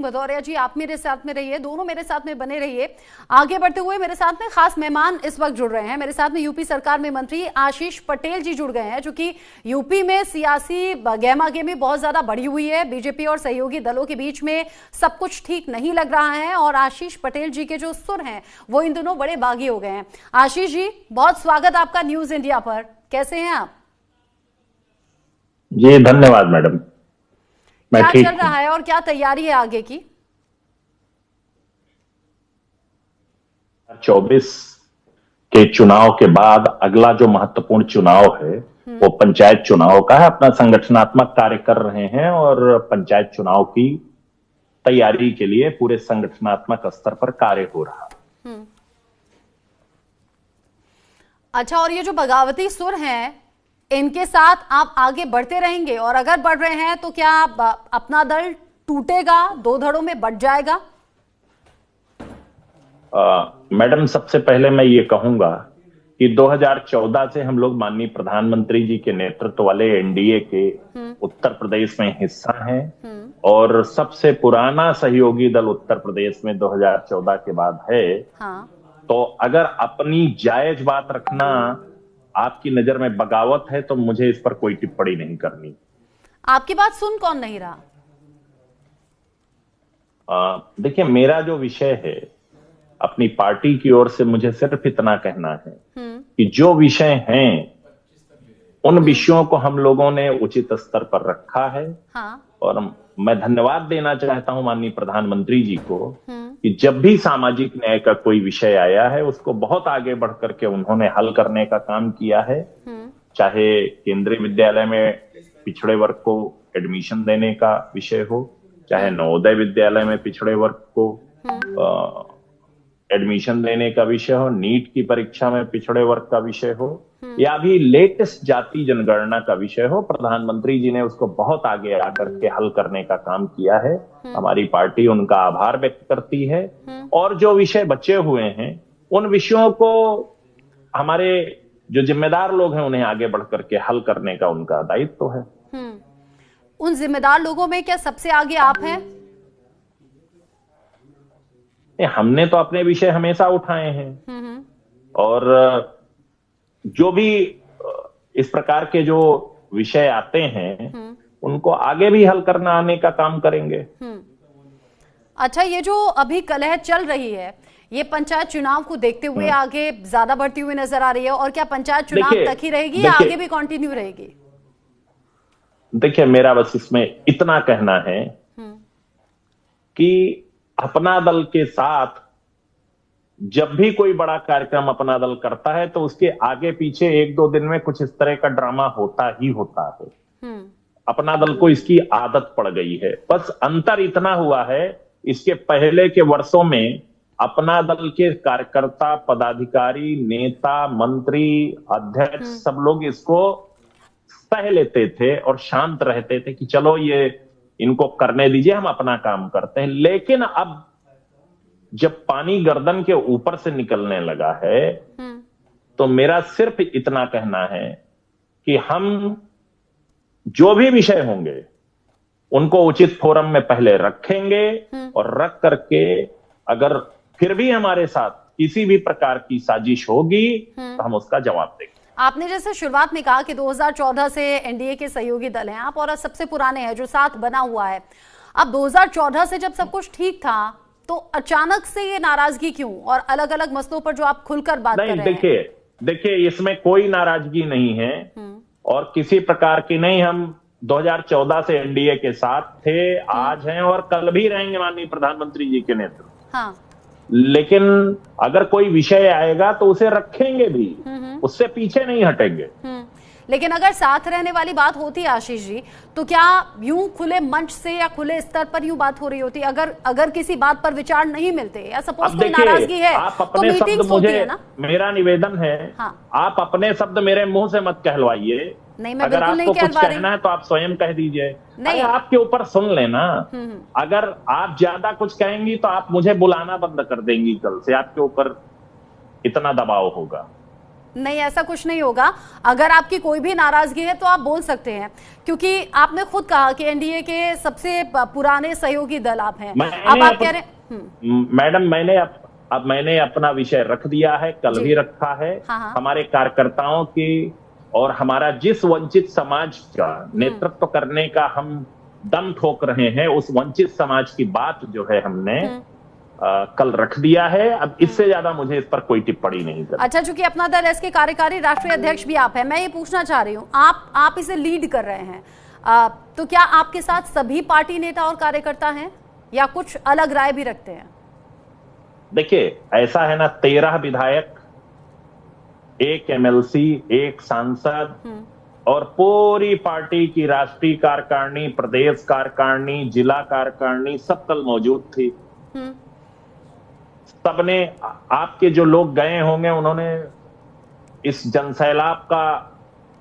भदौरिया जी, आप मेरे साथ में रहिए, दोनों मेरे साथ में बने रहिए। आगे बढ़ते हुए मेरे साथ में खास मेहमान इस वक्त जुड़ रहे हैं। मेरे साथ में यूपी सरकार में मंत्री आशीष पटेल जी जुड़ गए हैं, जो कि यूपी में सियासी गहमागहमी बहुत ज्यादा बढ़ी हुई है। बीजेपी और सहयोगी दलों के बीच में सब कुछ ठीक नहीं लग रहा है और आशीष पटेल जी के जो सुर हैं वो इन दिनों बड़े बागी हो गए हैं। आशीष जी, बहुत स्वागत आपका न्यूज इंडिया पर। कैसे हैं आप? जी धन्यवाद मैडम। मैं क्या ठीक चल हूँ। रहा है और क्या तैयारी है आगे की? 24 के चुनाव के बाद अगला जो महत्वपूर्ण चुनाव है वो पंचायत चुनाव का है। अपना संगठनात्मक कार्य कर रहे हैं और पंचायत चुनाव की तैयारी के लिए पूरे संगठनात्मक स्तर पर कार्य हो रहा है। अच्छा, और ये जो बगावती सुर हैं, इनके साथ आप आगे बढ़ते रहेंगे? और अगर बढ़ रहे हैं तो क्या अपना दल टूटेगा, दो धड़ों में बंट जाएगा? मैडम, सबसे पहले मैं ये कहूंगा कि 2014 से हम लोग माननीय प्रधानमंत्री जी के नेतृत्व वाले एनडीए के उत्तर प्रदेश में हिस्सा हैं और सबसे पुराना सहयोगी दल उत्तर प्रदेश में 2014 के बाद है। हाँ। तो अगर अपनी जायज बात रखना आपकी नजर में बगावत है तो मुझे इस पर कोई टिप्पणी नहीं करनी। आपकी बात सुन कौन नहीं रहा? देखिए, मेरा जो विषय है अपनी पार्टी की ओर से मुझे सिर्फ इतना कहना है कि जो विषय हैं उन विषयों को हम लोगों ने उचित स्तर पर रखा है। हाँ। और मैं धन्यवाद देना चाहता हूं माननीय प्रधानमंत्री जी को कि जब भी सामाजिक न्याय का कोई विषय आया है उसको बहुत आगे बढ़ करके उन्होंने हल करने का काम किया है। चाहे केंद्रीय विद्यालय में पिछड़े वर्ग को एडमिशन देने का विषय हो, चाहे नवोदय विद्यालय में पिछड़े वर्ग को एडमिशन देने का विषय हो, नीट की परीक्षा में पिछड़े वर्ग का विषय हो, या भी लेटेस्ट जाति जनगणना का विषय हो, प्रधानमंत्री जी ने उसको बहुत आगे आकर के हल करने का काम किया है। हमारी पार्टी उनका आभार व्यक्त करती है और जो विषय बचे हुए हैं उन विषयों को हमारे जो जिम्मेदार लोग हैं उन्हें आगे बढ़ करके हल करने का उनका दायित्व है। उन जिम्मेदार लोगों में क्या सबसे आगे आप हैं? हमने तो अपने विषय हमेशा उठाए हैं और जो भी इस प्रकार के जो विषय आते हैं उनको आगे भी हल करना आने का काम करेंगे। अच्छा, ये जो अभी कलह चल रही है ये पंचायत चुनाव को देखते हुए आगे ज्यादा बढ़ती हुई नजर आ रही है, और क्या पंचायत चुनाव तक ही रहेगी या आगे भी कंटिन्यू रहेगी? देखिए, मेरा बस इसमें इतना कहना है कि अपना दल के साथ जब भी कोई बड़ा कार्यक्रम अपना दल करता है तो उसके आगे पीछे एक दो दिन में कुछ इस तरह का ड्रामा होता ही होता है। अपना दल को इसकी आदत पड़ गई है। बस अंतर इतना हुआ है, इसके पहले के वर्षों में अपना दल के कार्यकर्ता, पदाधिकारी, नेता, मंत्री, अध्यक्ष सब लोग इसको सह लेते थे और शांत रहते थे कि चलो ये इनको करने दीजिए, हम अपना काम करते हैं। लेकिन अब जब पानी गर्दन के ऊपर से निकलने लगा है तो मेरा सिर्फ इतना कहना है कि हम जो भी विषय होंगे उनको उचित फोरम में पहले रखेंगे और रख करके अगर फिर भी हमारे साथ किसी भी प्रकार की साजिश होगी तो हम उसका जवाब देंगे। आपने जैसे शुरुआत में कहा कि 2014 से एनडीए के सहयोगी दल हैं आप और सबसे पुराने हैं जो साथ बना हुआ है। अब 2014 से जब सब कुछ ठीक था तो अचानक से ये नाराजगी क्यों, और अलग अलग मसलों पर जो आप खुलकर बात कर रहे हैं? देखिए इसमें कोई नाराजगी नहीं है और किसी प्रकार की नहीं। हम 2014 से एनडीए के साथ थे, आज हैं और कल भी रहेंगे माननीय प्रधानमंत्री जी के नेतृत्व। हाँ। लेकिन अगर कोई विषय आएगा तो उसे रखेंगे भी, उससे पीछे नहीं हटेंगे। लेकिन अगर साथ रहने वाली बात होती आशीष जी तो क्या यूं खुले मंच से या खुले स्तर पर यूं बात हो रही होती? अगर किसी बात पर विचार नहीं मिलते या सपोज कोई नाराजगी है तो मीटिंग्स होती है ना? मेरा निवेदन है, हाँ। आप अपने शब्द मेरे मुंह से मत कहलवाइए। नहीं, मैं अगर बिल्कुल नहीं आपको कुछ कहलवा रही। कहना है तो आप स्वयं कह दीजिए। नहीं, आपके ऊपर सुन लेना। अगर आप ज्यादा कुछ कहेंगी तो आप मुझे बुलाना बंद कर देंगी। कल से आपके ऊपर इतना दबाव होगा। नहीं, ऐसा कुछ नहीं होगा। अगर आपकी कोई भी नाराजगी है तो आप बोल सकते हैं, क्योंकि आपने खुद कहा कि एनडीए के सबसे पुराने सहयोगी दल आप हैं। अब आप कह रहे हैं मैडम, मैंने अपना विषय रख दिया है, कल भी रखा है। हाँ। हमारे कार्यकर्ताओं की और हमारा जिस वंचित समाज का नेतृत्व करने का हम दम ठोक रहे हैं, उस वंचित समाज की बात जो है हमने कल रख दिया है। अब इससे ज्यादा मुझे इस पर कोई टिप्पणी नहीं करनी। अच्छा, चूंकि अपना दल इसके कार्यकारी राष्ट्रीय अध्यक्ष भी आप हैं, मैं ये पूछना चाह रही हूँ, आप इसे लीड कर रहे हैं, तो क्या आपके साथ सभी पार्टी नेता और कार्यकर्ता हैं या कुछ अलग राय भी रखते हैं? देखिए, ऐसा है ना, 13 विधायक, 1 एमएलसी, 1 सांसद और पूरी पार्टी की राष्ट्रीय कार्यकारिणी, प्रदेश कार्यकारिणी, जिला कार्यकारिणी सब कल मौजूद थी। सबने, आपके जो लोग गए होंगे उन्होंने इस जनसैलाब का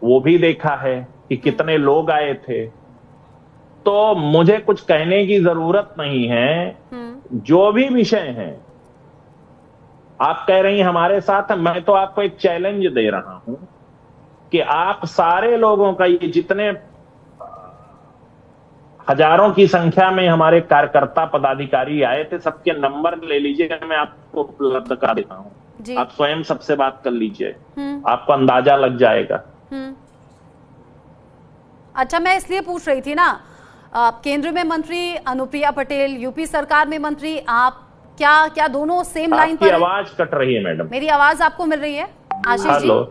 वो भी देखा है कि कितने लोग आए थे। तो मुझे कुछ कहने की जरूरत नहीं है। जो भी विषय हैं, आप कह रही हैं हमारे साथ, मैं तो आपको एक चैलेंज दे रहा हूं कि आप सारे लोगों का, ये जितने हजारों की संख्या में हमारे कार्यकर्ता पदाधिकारी आए थे, सबके नंबर ले लीजिए, मैं आपको उपलब्ध करा देता हूं। आप स्वयं सबसे बात कर लीजिए, आपको अंदाजा लग जाएगा। अच्छा, मैं इसलिए पूछ रही थी ना, केंद्र में मंत्री अनुप्रिया पटेल, यूपी सरकार में मंत्री आप, क्या दोनों सेम लाइन पर? आवाज कट रही है मैडम। मेरी आवाज आपको मिल रही है आशीष जी?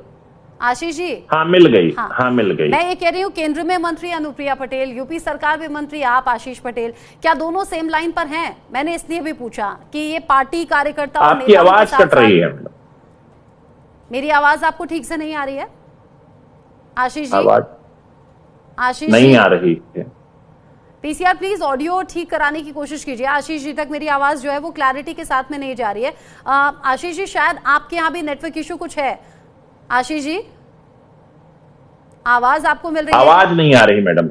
आशीष जी, हाँ मिल गई। हाँ मिल गई। मैं ये कह रही हूँ, केंद्र में मंत्री अनुप्रिया पटेल, यूपी सरकार में मंत्री आप आशीष पटेल, क्या दोनों सेम लाइन पर हैं? मैंने इसलिए भी पूछा कि ये पार्टी कार्यकर्ता और आपकी आवाज कट रही है। मेरी आवाज आपको ठीक से नहीं आ रही है आशीष जी? आशीष नहीं आ रही है। पीसीआर प्लीज ऑडियो ठीक कराने की कोशिश कीजिए। आशीष जी तक मेरी आवाज जो है वो क्लैरिटी के साथ में नहीं जा रही है। आशीष जी, शायद आपके यहाँ भी नेटवर्क इशू कुछ है। आशीष जी, आवाज आपको मिल रही है? आवाज नहीं आ रही मैडम,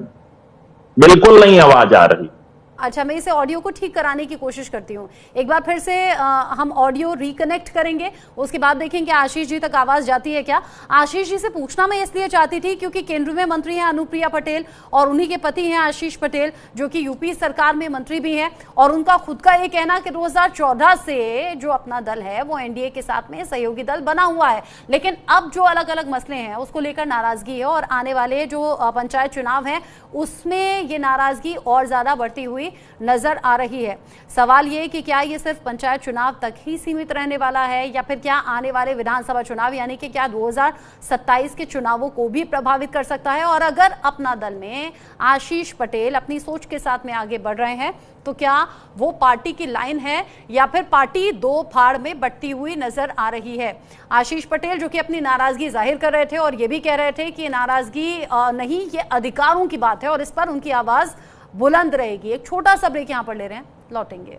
बिल्कुल नहीं आवाज आ रही। अच्छा, मैं इसे ऑडियो को ठीक कराने की कोशिश करती हूँ। एक बार फिर से हम ऑडियो रिकनेक्ट करेंगे, उसके बाद देखेंगे आशीष जी तक आवाज जाती है क्या। आशीष जी से पूछना मैं इसलिए चाहती थी क्योंकि केंद्र में मंत्री हैं अनुप्रिया पटेल और उन्हीं के पति हैं आशीष पटेल, जो कि यूपी सरकार में मंत्री भी हैं, और उनका खुद का ये कहना कि 2014 से जो अपना दल है वो एनडीए के साथ में सहयोगी दल बना हुआ है, लेकिन अब जो अलग अलग मसले हैं उसको लेकर नाराजगी है और आने वाले जो पंचायत चुनाव हैं उसमें ये नाराजगी और ज्यादा बढ़ती हुई नजर आ रही है। सवाल ये कि क्या ये सिर्फ पंचायत चुनाव तक ही सीमित रहने वाला है या फिर क्या आने वाले विधानसभा चुनाव यानी कि क्या 2027 के चुनावों को भी प्रभावित कर सकता है। और अगर अपना दल में आशीष पटेल अपनी सोच के साथ में आगे बढ़ रहे हैं तो क्या वो पार्टी की लाइन है या फिर पार्टी दो फाड़ में बंटती हुई नजर आ रही है। आशीष पटेल जो कि अपनी नाराजगी जाहिर कर रहे थे और ये भी कह रहे थे कि नाराजगी नहीं, ये अधिकारों की बात है और इस पर उनकी आवाज बुलंद रहेगी। एक छोटा सा ब्रेक यहां पर ले रहे हैं, लौटेंगे।